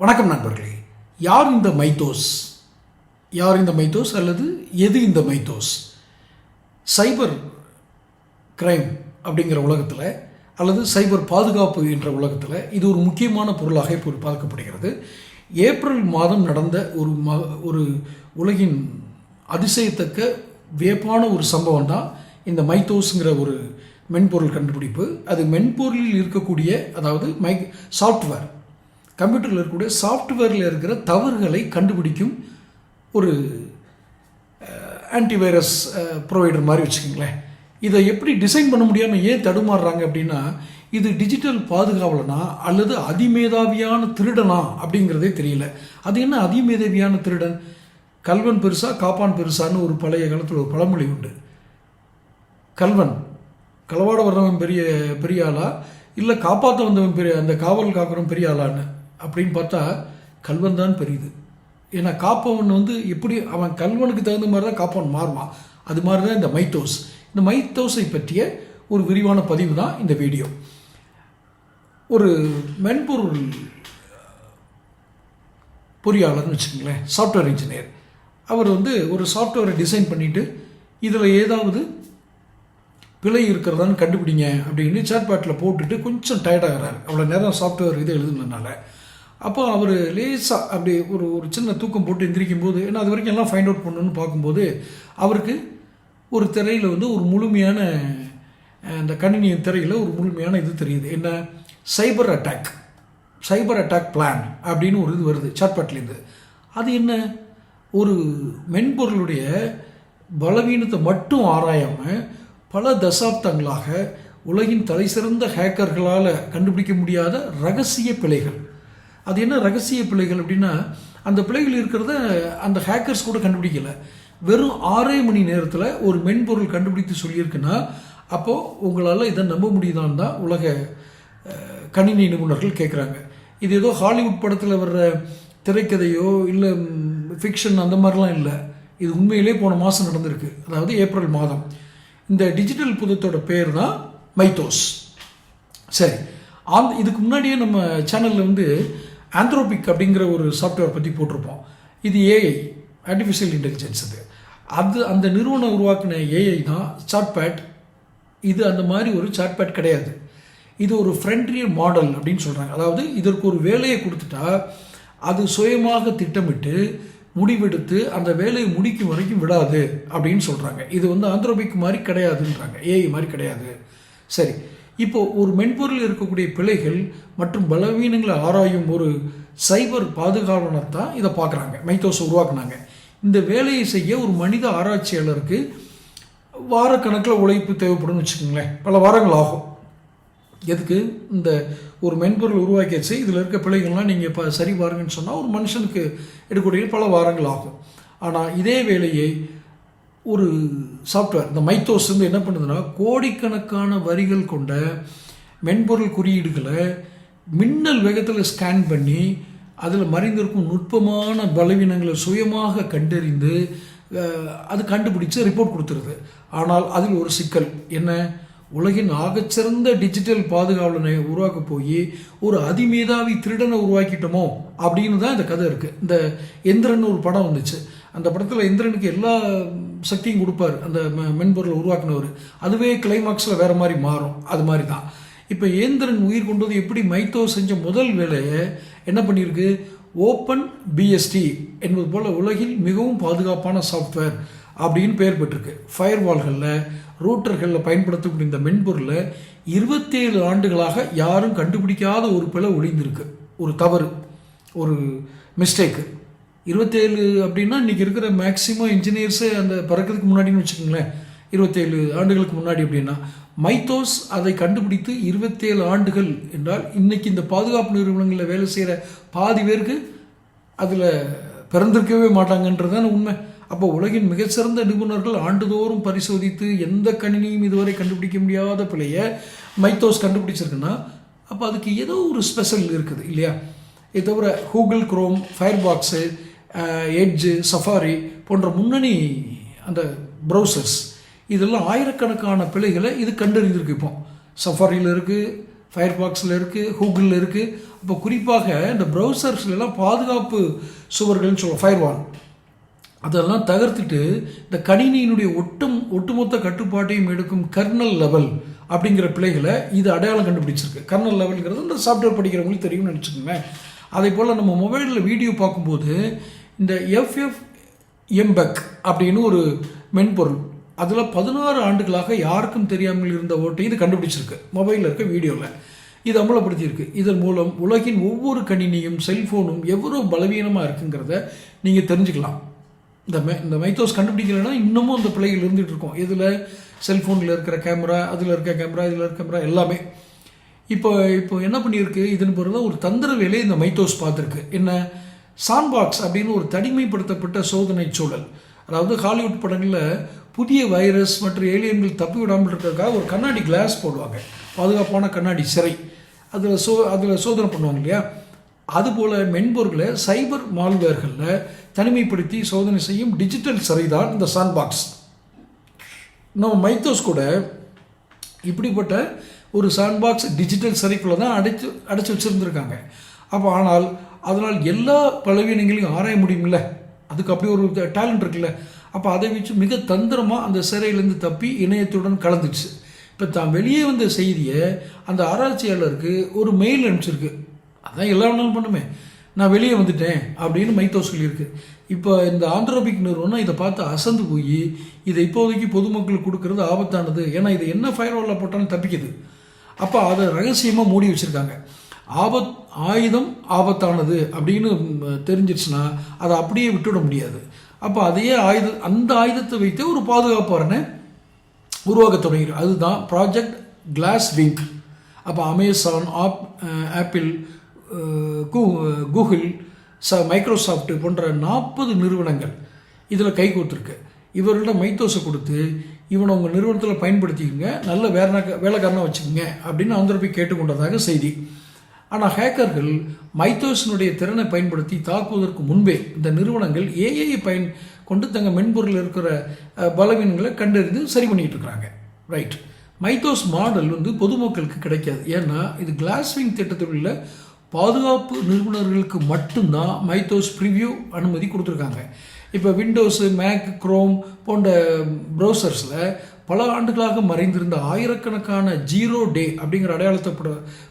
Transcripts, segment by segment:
வணக்கம் நண்பர்களே. யார் இந்த மைத்தோஸ்? யார் இந்த மைத்தோஸ் அல்லது எது இந்த மைத்தோஸ்? சைபர் கிரைம் அப்படிங்கிற உலகத்தில் அல்லது சைபர் பாதுகாப்பு என்ற உலகத்தில் இது ஒரு முக்கியமான பொருளாக இப்போ பார்க்கப்படுகிறது. ஏப்ரல் மாதம் நடந்த ஒரு உலகின் அதிசயத்தக்க வியப்பான ஒரு சம்பவம் தான் இந்த மைத்தோஸுங்கிற ஒரு மென்பொருள் கண்டுபிடிப்பு. அது மென்பொருளில் இருக்கக்கூடிய, அதாவது சாஃப்ட்வேர், கம்ப்யூட்டரில் இருக்கக்கூடிய சாஃப்ட்வேரில் இருக்கிற தவறுகளை கண்டுபிடிக்கும் ஒரு ஆன்டிவைரஸ் ப்ரொவைடர் மாதிரி வச்சுக்கோங்களேன். இதை எப்படி டிசைன் பண்ண முடியாமல் ஏன் தடுமாறுறாங்க அப்படின்னா, இது டிஜிட்டல் பாதுகாவலனா அல்லது அதிமேதாவியான திருடனா அப்படிங்கிறதே தெரியல. அது என்ன அதிமேதாவியான திருடன்? கல்வன் பெருசா காப்பான் பெருசான்னு ஒரு பழைய காலத்தில் ஒரு பழமொழி உண்டு. கல்வன் களவாட வர்றவன் பெரிய பெரிய ஆளா, இல்லை காப்பாற்ற வந்தவன் பெரிய, அந்த காவல் காக்கிறவன் பெரிய ஆளான்னு அப்படின்னு பார்த்தா கல்வன் தான் பெரியது. ஏன்னா காப்பவன் எப்படி அவன் கல்வனுக்கு தகுந்த மாதிரி தான் காப்பவன் மாறுவான். அது மாதிரி தான் இந்த மைத்தோஸ். இந்த மைத்தோஸை பற்றிய ஒரு விரிவான பதிவு தான் இந்த வீடியோ. ஒரு மென்பொருள் பொறியாளர்னு வச்சுக்கோங்களேன், சாஃப்ட்வேர் இன்ஜினியர். அவர் ஒரு சாஃப்ட்வேரை டிசைன் பண்ணிவிட்டு இதில் ஏதாவது பிழை இருக்கிறதான்னு கண்டுபிடிங்க அப்படின்னு சேட்பாட்டில் போட்டுட்டு கொஞ்சம் டயர்டாகிறார். அவ்வளோ நேரம் சாஃப்ட்வேர் இது எழுதுனதுனால. அப்போ அவர் லேசாக அப்படி ஒரு சின்ன தூக்கம் போட்டு எந்திரிக்கும் போது, ஏன்னா அது வரைக்கும் எல்லாம் ஃபைண்ட் அவுட் பண்ணணும்னு பார்க்கும்போது அவருக்கு ஒரு திரையில் ஒரு முழுமையான, அந்த கணினியின் திரையில் ஒரு முழுமையான இது தெரியுது. என்ன? சைபர் அட்டாக் பிளான் அப்படின்னு ஒரு இது வருது சேட்பாட்லேருந்து. அது என்ன? ஒரு மென்பொருளுடைய பலவீனத்தை மட்டும் ஆராயாமல் பல தசாப்தங்களாக உலகின் தலைசிறந்த ஹேக்கர்களால் கண்டுபிடிக்க முடியாத ரகசிய பிழைகள். அது என்ன ரகசிய பிழைகள் அப்படின்னா, அந்த பிழைகள் இருக்கிறத அந்த ஹேக்கர்ஸ் கூட கண்டுபிடிக்கல. வெறும் 6 மணி நேரத்தில் ஒரு மென்பொருள் கண்டுபிடித்து சொல்லியிருக்குன்னா, அப்போது உங்களால் இதை நம்ப முடியுதான்னு தான் உலக கணினி நிபுணர்கள் கேட்குறாங்க. இது ஏதோ ஹாலிவுட் படத்தில் வர்ற திரைக்கதையோ இல்லை ஃபிக்ஷன் அந்த மாதிரிலாம் இல்லை. இது உண்மையிலே போன மாதம் நடந்திருக்கு, அதாவது ஏப்ரல் மாதம். இந்த டிஜிட்டல் புதத்தோட பேர் தான் மைத்தோஸ். சரி, இதுக்கு முன்னாடியே நம்ம சேனலில் ஆந்த்ரோபிக் அப்படிங்கிற ஒரு சாஃப்ட்வேர் பற்றி போட்டிருப்போம். இது ஏஐ, ஆர்டிஃபிஷியல் இன்டெலிஜென்ஸ். அது அந்த நிறுவனம் உருவாக்கின ஏஐ தான் சாட்பேட். இது அந்த மாதிரி ஒரு சாட்பேட் கிடையாது. இது ஒரு ஃப்ரண்டியர் மாடல் அப்படின்னு சொல்கிறாங்க. அதாவது இதற்கு ஒரு வேலையை கொடுத்துட்டா அது சுயமாக திட்டமிட்டு முடிவெடுத்து அந்த வேலையை முடிக்கும் வரைக்கும் விடாது அப்படின்னு சொல்கிறாங்க. இது ஆந்த்ரோபிக் மாதிரி கிடையாதுன்றாங்க, ஏஐ மாதிரி கிடையாது. சரி, இப்போது ஒரு மென்பொருளில் இருக்கக்கூடிய பிழைகள் மற்றும் பலவீனங்களை ஆராயும் ஒரு சைபர் பாதுகாவலனைத்தான் இதை பார்க்குறாங்க, மைத்தோஸ் உருவாக்குனாங்க. இந்த வேலையை செய்ய ஒரு மனித ஆராய்ச்சியாளருக்கு வாரக்கணக்கில் உழைப்பு தேவைப்படும்னு வச்சுக்கோங்களேன். பல வாரங்கள் ஆகும். எதுக்கு? இந்த ஒரு மென்பொருள் உருவாக்கியாச்சு, இதில் இருக்க பிழைகள்லாம் நீங்கள் இப்போ சரி பாருங்கன்னு சொன்னால் ஒரு மனுஷனுக்கு எடுக்கக்கூடிய பல வாரங்கள் ஆகும். ஆனால் இதே வேலையை ஒரு சாஃப்ட்வேர், இந்த மைத்தோஸ் என்ன பண்ணுதுன்னா, கோடிக்கணக்கான வரிகள் கொண்ட மென்பொருள் குறியீடுகளை மின்னல் வேகத்தில் ஸ்கேன் பண்ணி அதில் மறைந்திருக்கும் நுட்பமான பலவீனங்களை சுயமாக கண்டறிந்து அது கண்டுபிடிச்சு ரிப்போர்ட் கொடுத்துருது. ஆனால் அதில் ஒரு சிக்கல் என்ன? உலகின் ஆகச்சிறந்த டிஜிட்டல் பாதுகாவலனை உருவாக்க போய் ஒரு அதிமேதாவி திருடனை உருவாக்கிட்டோமோ அப்படின்னு தான் இந்த கதை இருக்குது. இந்த எந்திரன் ஒரு படம் வந்துச்சு. அந்த படத்தில் எந்திரனுக்கு எல்லா சக்தியும் கொடுப்பார் அந்த மென்பொருளை உருவாக்குனவர். அதுவே கிளைமாக்ஸில் வேறு மாதிரி மாறும். அது மாதிரி தான் இப்போ ஏந்திரன் உயிர் கொண்டது. எப்படி மைத்தோஸ் செஞ்ச முதல் வேலையை என்ன பண்ணியிருக்கு? ஓப்பன் பிஎஸ்டி என்பது போல் உலகில் மிகவும் பாதுகாப்பான சாஃப்ட்வேர் அப்படின்னு பெயர் பெற்றிருக்கு. ஃபயர்வால்களில், ரூட்டர்களில் பயன்படுத்தக்கூடிய இந்த மென்பொருளை 27 ஆண்டுகளாக யாரும் கண்டுபிடிக்காத ஒரு பிழை ஒளிந்திருக்கு. ஒரு தவறு, ஒரு மிஸ்டேக்கு. 27 அப்படின்னா இன்றைக்கி இருக்கிற மேக்சிமம் இன்ஜினியர்ஸே அந்த பிறக்கிறதுக்கு முன்னாடின்னு வச்சுக்கோங்களேன். 27 ஆண்டுகளுக்கு முன்னாடி அப்படின்னா மைத்தோஸ் அதை கண்டுபிடித்து 27 ஆண்டுகள் என்றால் இன்றைக்கி இந்த பாதுகாப்பு நிறுவனங்களில் வேலை செய்கிற பாதி பேருக்கு அதில் பிறந்திருக்கவே மாட்டாங்கன்றதான உண்மை. அப்போ உலகின் மிகச்சிறந்த நிபுணர்கள் ஆண்டுதோறும் பரிசோதித்து எந்த கணினியும் இதுவரை கண்டுபிடிக்க முடியாத பிழையை மைத்தோஸ் கண்டுபிடிச்சிருக்குன்னா அப்போ அதுக்கு ஏதோ ஒரு ஸ்பெஷல் இருக்குது இல்லையா? இது தவிர கூகுள் குரோம், ஃபயர்பாக்ஸு, எட்ஜு, சஃபாரி போன்ற முன்னணி அந்த ப்ரௌசர்ஸ் இதெல்லாம் ஆயிரக்கணக்கான பிழைகளை இது கண்டறிந்திருக்கு. இப்போ சஃபாரியில் இருக்குது, ஃபயர்பாக்ஸில் இருக்குது, கூகுளில் இருக்குது. அப்போ குறிப்பாக இந்த ப்ரௌசர்ஸ்லாம் பாதுகாப்பு சுவர்கள்னு சொல்லுவோம், ஃபயர்வால், அதெல்லாம் தகர்த்துட்டு இந்த கணினியினுடைய ஒட்டுமொத்த கட்டுப்பாட்டையும் எடுக்கும் கர்னல் லெவல் அப்படிங்கிற பிழைகளை இது அடையாளம் கண்டுபிடிச்சிருக்கு. கர்னல் லெவல்ங்கிறது இந்த சாஃப்ட்வேர் படிக்கிறவங்களுக்கு தெரியும்னு நினச்சிக்கோங்களேன். அதே போல் நம்ம மொபைலில் வீடியோ பார்க்கும்போது இந்த FFmpeg அப்படின்னு ஒரு மென்பொருள், அதில் 16 ஆண்டுகளாக யாருக்கும் தெரியாமல் இருந்த ஓட்டை இது கண்டுபிடிச்சிருக்கு. மொபைலில் இருக்க வீடியோவில் இது அமலப்படுத்தியிருக்கு. இதன் மூலம் உலகின் ஒவ்வொரு கணினியும் செல்ஃபோனும் எவ்வளோ பலவீனமாக இருக்குங்கிறத நீங்கள் தெரிஞ்சுக்கலாம். இந்த மைத்தோஸ் கண்டுபிடிக்கலைன்னா இன்னமும் அந்த பிள்ளைகள் இருந்துகிட்டு இருக்கோம். இதில் செல்ஃபோனில் இருக்கிற கேமரா, அதில் இருக்க கேமரா, இதில் இருக்க கேமரா எல்லாமே இப்போ என்ன பண்ணியிருக்கு, இதன் பிறகு ஒரு தந்திர வேலையை இந்த மைத்தோஸ் பார்த்துருக்கு. என்ன, சாண்ட்பாக்ஸ் அப்படின்னு ஒரு தனிமைப்படுத்தப்பட்ட சோதனை சூழல். அதாவது ஹாலிவுட் படங்களில் புதிய வைரஸ் மற்றும் ஏலியன்கள் தப்பி விடாமல் இருக்கிறதுக்காக ஒரு கண்ணாடி கிளாஸ் போடுவாங்க, பாதுகாப்பான கண்ணாடி சிறை, அதில் சோதனை பண்ணுவாங்க இல்லையா. அதுபோல் மென்பொருளை சைபர் மால்வேர்களில் தனிமைப்படுத்தி சோதனை செய்யும் டிஜிட்டல் சிறை தான் இந்த சாண்ட்பாக்ஸ். நம்ம மைத்தோஸ் கூட இப்படிப்பட்ட ஒரு சாண்ட்பாக்ஸ் டிஜிட்டல் சிறைக்குள்ளே தான் அடைச்சி வச்சுருந்துருக்காங்க. அப்போ ஆனால் அதனால் எல்லா பலவீனங்களையும் ஆராய முடியுமில்ல, அதுக்கு அப்படி ஒரு டேலண்ட் இருக்குல்ல. அப்போ அதை வச்சு மிக தந்திரமாக அந்த சிறையிலேருந்து தப்பி இணையத்துடன் கலந்துச்சு. இப்போ தான் வெளியே வந்த செய்தியை அந்த ஆராய்ச்சியாளருக்கு ஒரு மெயில் அனுப்பிச்சிருக்கு. அதான் எல்லா வேணாலும் பண்ணுமே, நான் வெளியே வந்துட்டேன் அப்படின்னு மைத்தோஸ் சொல்லியிருக்கு. இப்போ இந்த ஆண்ட்ரோபிக் நிறுவனம் இதை பார்த்து அசந்து போய் இதை இப்போதைக்கு பொதுமக்களுக்கு கொடுக்கறது ஆபத்தானது, ஏன்னா இது என்ன ஃபயர்வாலில் போட்டாலும் தப்பிக்குது. அப்போ அதை ரகசியமாக மூடி வச்சுருக்காங்க. ஆயுதம் ஆபத்தானது அப்படின்னு தெரிஞ்சிருச்சுன்னா அதை அப்படியே விட்டுவிட முடியாது. அப்போ அதையே அந்த ஆயுதத்தை வைத்து ஒரு பாதுகாப்பு அரணை உருவாக்க தொடங்கிறோம். அதுதான் ப்ராஜெக்ட் கிளாஸ் விங். அப்போ அமேசான், ஆப்பிள், கூகுள், மைக்ரோசாஃப்ட் போன்ற 40 நிறுவனங்கள் இதில் கை கோர்த்துருக்கு. இவர்கள்ட்ட மைத்தோஸை கொடுத்து இவனை உங்கள் நிறுவனத்தில் பயன்படுத்திக்கோங்க, நல்ல வேலைக்காரனாக வச்சுக்கோங்க அப்படின்னு ஆந்திரப்பை கேட்டுக்கொண்டதாக செய்தி. ஆனால் ஹேக்கர்கள் மைத்தோஸினுடைய திறனை பயன்படுத்தி தாக்குவதற்கு முன்பே இந்த நிறுவனங்கள் ஏஐயை கொண்டு தங்கள் மென்பொருளில் இருக்கிற பலவீனங்களை கண்டறிந்து சரி பண்ணிகிட்டு இருக்கிறாங்க. ரைட், மைத்தோஸ் மாடல் பொதுமக்களுக்கு கிடைக்காது. ஏன்னா இது கிளாஸ்விங் திட்டத்தில் உள்ள பாதுகாப்பு நிறுவனர்களுக்கு மட்டும்தான் மைத்தோஸ் ப்ரிவ்யூ அனுமதி கொடுத்துருக்காங்க. இப்போ விண்டோஸு, மேக், குரோம் போன்ற ப்ரௌசர்ஸில் பல ஆண்டுகளாக மறைந்திருந்த ஆயிரக்கணக்கான 0 டே அப்படிங்கிற அடையாளத்தை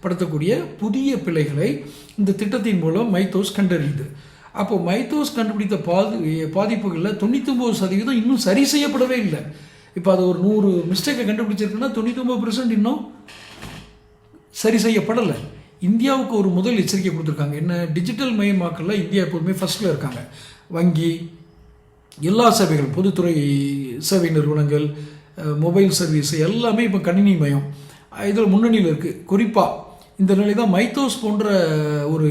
படுத்தக்கூடிய புதிய பிழைகளை இந்த திட்டத்தின் மூலம் மைத்தோஸ் கண்டறியுது. அப்போ மைத்தோஸ் கண்டுபிடித்த பாதிப்புகளில் 99% இன்னும் சரி செய்யப்படவே இல்லை. இப்போ அது ஒரு 100 மிஸ்டேக்கை கண்டுபிடிச்சிருக்குன்னா 99% இன்னும் சரி செய்யப்படலை. இந்தியாவுக்கு ஒரு முதல் எச்சரிக்கை கொடுத்துருக்காங்க. என்ன, டிஜிட்டல் மயமாக்கலில் இந்தியா எப்போதுமே ஃபஸ்ட்டில் இருக்காங்க. வங்கி, எல்லா சேவைகளும், பொதுத்துறை சேவை நிறுவனங்கள், மொபைல் சர்வீஸ் எல்லாமே இப்போ கணினி மயம் இதில் முன்னணியில் இருக்குது. குறிப்பாக இந்த நிலை தான் மைத்தோஸ் போன்ற ஒரு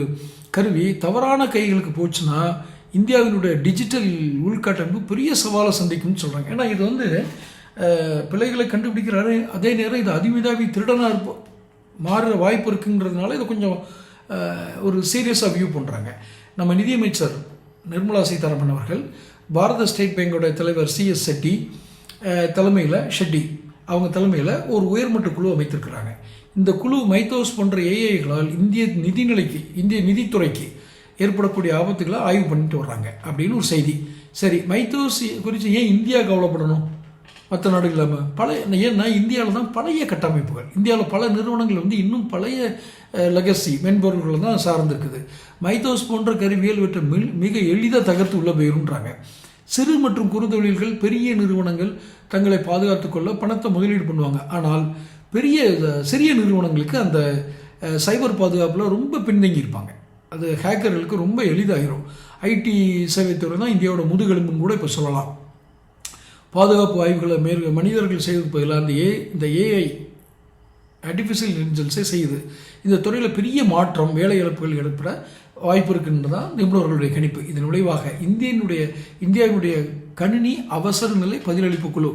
கருவி தவறான கைகளுக்கு போச்சுன்னா இந்தியாவினுடைய டிஜிட்டல் உள்கட்டமைப்பு பெரிய சவாலை சந்திக்கும்னு சொல்கிறாங்க. ஏன்னா இது பிள்ளைகளை கண்டுபிடிக்கிறாரு, அதே நேரம் இது அதிவிதாவி திருடனாக மாறுற வாய்ப்பு இருக்குங்கிறதுனால இதை கொஞ்சம் ஒரு சீரியஸாக வியூ பண்ணுறாங்க. நம்ம நிதியமைச்சர் நிர்மலா சீதாராமன் அவர்கள் பாரத ஸ்டேட் பேங்கோட தலைவர் CS ஷெட்டி அவங்க தலைமையில் ஒரு உயர்மட்ட குழு அமைத்திருக்கிறாங்க. இந்த குழு மைத்தோஸ் போன்ற ஏஐகளால் இந்திய நிதித்துறைக்கு ஏற்படக்கூடிய ஆபத்துகளை ஆய்வு பண்ணிட்டு வர்றாங்க அப்படின்னு ஒரு செய்தி. சரி, மைத்தோஸ் குறித்து ஏன் இந்தியா கவலைப்படணும், மற்ற நாடுகள் இல்லாமல்? ஏன்னா இந்தியாவில் தான் பழைய கட்டமைப்புகள், இந்தியாவில் பல நிறுவனங்கள் இன்னும் பழைய லெகசி மென்பொருள்களை தான் சார்ந்திருக்குது. மைத்தோஸ் போன்ற கருவியல் இவற்றை மிக எளிதாக தகர்த்து உள்ள போயிருன்றாங்க. சிறு மற்றும் குறுந்தொழில்கள், பெரிய நிறுவனங்கள் தங்களை பாதுகாத்துக் கொள்ள பணத்தை முதலீடு பண்ணுவாங்க. ஆனால் சிறிய நிறுவனங்களுக்கு அந்த சைபர் பாதுகாப்பில் ரொம்ப பின்தங்கி இருப்பாங்க. அது ஹேக்கர்களுக்கு ரொம்ப எளிதாகிடும். ஐடி சேவைத்துறை தான் இந்தியாவோட முதுகெலும்புன்னு கூட இப்போ சொல்லலாம். பாதுகாப்பு ஆய்வுகளை மனிதர்கள் செய்வதற்கு பதிலாக இந்த ஏஐ ஆர்டிஃபிஷியல் இன்டெலிஜென்ஸை செய்யுது. இந்த துறையில் பெரிய மாற்றம், வேலை இழப்புகள் ஏற்பட வாய்ப்பு இருக்குன்றதான் நிபுணர்களுடைய கணிப்பு. இதன் விளைவாக இந்தியாவினுடைய கணினி அவசர நிலை பதிலளிப்பு குழு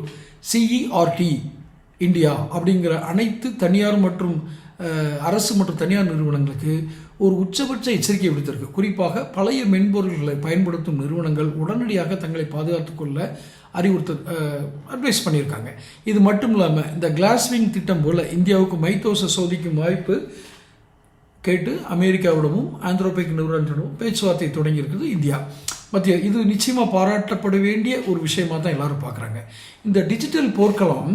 CERT இந்தியா அப்படிங்கிற அனைத்து தனியார் மற்றும் அரசு மற்றும் தனியார் நிறுவனங்களுக்கு ஒரு உச்சபட்ச எச்சரிக்கை விடுத்திருக்கு. குறிப்பாக பழைய மென்பொருள்களை பயன்படுத்தும் நிறுவனங்கள் உடனடியாக தங்களை பாதுகாத்துக் கொள்ள அட்வைஸ் பண்ணியிருக்காங்க. இது மட்டும் இல்லாமல் இந்த கிளாஸ்விங் திட்டம் போல் இந்தியாவுக்கு மைத்தோஸை சோதிக்கும் வாய்ப்பு கேட்டு அமெரிக்காவிடமும் ஆந்த்ரோபிக் நிறுவனத்திடமும் பேச்சுவார்த்தை தொடங்கியிருக்குது இந்தியா. மத்திய இது நிச்சயமாக பாராட்டப்பட வேண்டிய ஒரு விஷயமாக தான் எல்லாரும் பார்க்குறாங்க. இந்த டிஜிட்டல் போர்க்களம்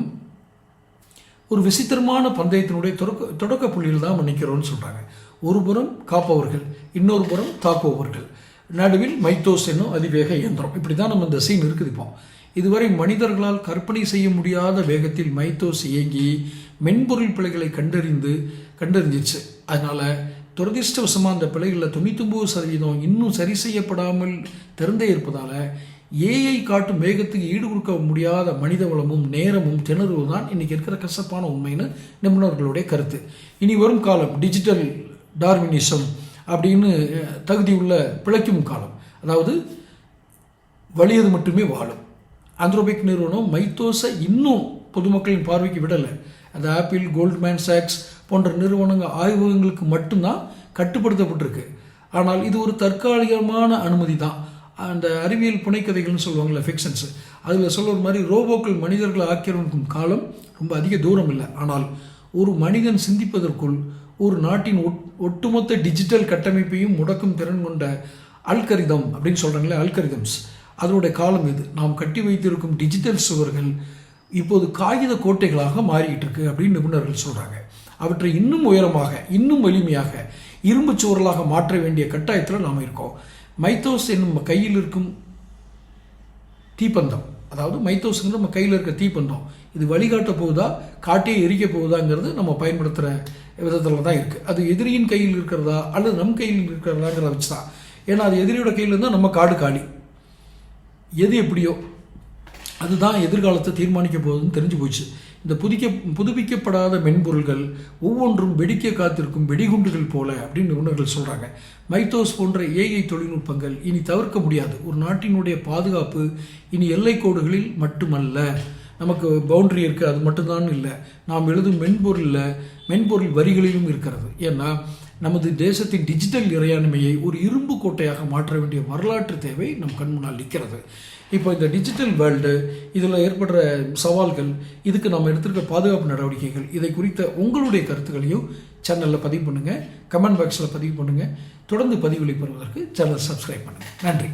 ஒரு விசித்திரமான பந்தயத்தினுடைய தொடக்க புள்ளியில் தான் நிற்கிறோம்னு சொல்கிறாங்க. ஒரு புறம் காப்பவர்கள், இன்னொரு புறம் தாக்குபவர்கள், நடுவில் மைத்தோஸ் என்னும் அதிவேக இயந்திரம். இப்படி தான் நம்ம இந்த சீன் இருக்குது. இப்போ இதுவரை மனிதர்களால் கற்பனை செய்ய முடியாத வேகத்தில் மைத்தோஸ் இயங்கி மென்பொருள் பிழைகளை கண்டறிஞ்சிச்சு. அதனால் துரதிருஷ்டவசமாக அந்த பிழைகளில் 99% இன்னும் சரி செய்யப்படாமல் திறந்தே இருப்பதால் ஏஐ காட்டும் வேகத்துக்கு ஈடு கொடுக்க முடியாத மனித வளமும் நேரமும் திணறுவது தான் இன்றைக்கி இருக்கிற கசப்பான உண்மைன்னு நிபுணர்களுடைய கருத்து. இனி வரும் காலம் டிஜிட்டல் டார்வினிசம் அப்படின்னு தகுதியுள்ள பிழைக்கும் காலம். அதாவது வலியது மட்டுமே வாழும். ஆந்த்ரோபிக் நிறுவனம் மைத்தோஸை இன்னும் பொதுமக்களின் பார்வைக்கு விடலை. அந்த ஆப்பிள், கோல்ட்மேன் சாக்ஸ் போன்ற நிறுவனங்கள் ஆய்வகங்களுக்கு மட்டும்தான் கட்டுப்படுத்தப்பட்டிருக்கு. ஆனால் இது ஒரு தற்காலிகமான அனுமதி தான். அந்த அறிவியல் புனைக்கதைகள்னு சொல்லுவாங்கள்ல, ஃபிக்ஷன்ஸு, அதில் சொல்கிற மாதிரி ரோபோக்கள் மனிதர்களை ஆக்கிரமிக்கும் காலம் ரொம்ப அதிக தூரம் இல்லை. ஆனால் ஒரு மனிதன் சிந்திப்பதற்குள் ஒரு நாட்டின் ஒட்டுமொத்த டிஜிட்டல் கட்டமைப்பையும் முடக்கும் திறன் கொண்ட அல்கரிதம் அப்படின்னு சொல்கிறாங்களே, அல்கரிதம்ஸ், அதனுடைய காலம் இது. நாம் கட்டி வைத்திருக்கும் டிஜிட்டல் சுவர்கள் இப்போது காகித கோட்டைகளாக மாறிக்கிட்டு இருக்கு அப்படின்னு நிபுணர்கள் சொல்கிறாங்க. அவற்றை இன்னும் உயரமாக, இன்னும் வலிமையாக, இரும்பு சுவர்களாக மாற்ற வேண்டிய கட்டாயத்தில் நாம் இருக்கோம். மைத்தோஸ் என்னும் கையில் இருக்கும் தீப்பந்தம், அதாவது மைத்தோஸுங்கிற நம்ம கையில் இருக்க தீப்பந்தம், இது வழிகாட்ட போகுதா, காட்டே எரிக்க போகுதாங்கிறது நம்ம பயன்படுத்துகிற விதத்தில் தான் இருக்குது. அது எதிரியின் கையில் இருக்கிறதா அல்லது நம் கையில் இருக்கிறதாங்கிறத வச்சு தான். ஏன்னா அது எதிரியோட கையில் இருந்தால் நம்ம காடு காலி. எது எப்படியோ அதுதான் எதிர்காலத்தை தீர்மானிக்க போகுதுன்னு தெரிஞ்சு போச்சு. இந்த புதுப்பிக்கப்படாத மென்பொருள்கள் ஒவ்வொன்றும் வெடிக்க காத்திருக்கும் வெடிகுண்டுகள் போல அப்படின்னு நிபுணர்கள் சொல்கிறாங்க. மைத்தோஸ் போன்ற ஏஐ தொழில்நுட்பங்கள் இனி தவிர்க்க முடியாது. ஒரு நாட்டினுடைய பாதுகாப்பு இனி எல்லை கோடுகளில் மட்டுமல்ல, நமக்கு பவுண்டரி இருக்குது, அது மட்டும்தான் இல்லை, நாம் எழுதும் மென்பொருள் வரிகளிலும் இருக்கிறது. ஏன்னா நமது தேசத்தின் டிஜிட்டல் இறையாண்மையை ஒரு இரும்பு கோட்டையாக மாற்ற வேண்டிய வரலாற்று தேவை நம் கண் முன்னால் நிற்கிறது. இப்போ இந்த டிஜிட்டல் வேர்ல்டு, இதில் ஏற்படுற சவால்கள், இதுக்கு நம்ம எடுத்திருக்க பாதுகாப்பு நடவடிக்கைகள், இதை குறித்த உங்களுடைய கருத்துக்களையும் சேனலில் பதிவு பண்ணுங்கள், கமெண்ட் பாக்ஸில் பதிவு பண்ணுங்கள். தொடர்ந்து பதிவுகளை பெறுவதற்கு சேனல் சப்ஸ்கிரைப் பண்ணுங்கள். நன்றி.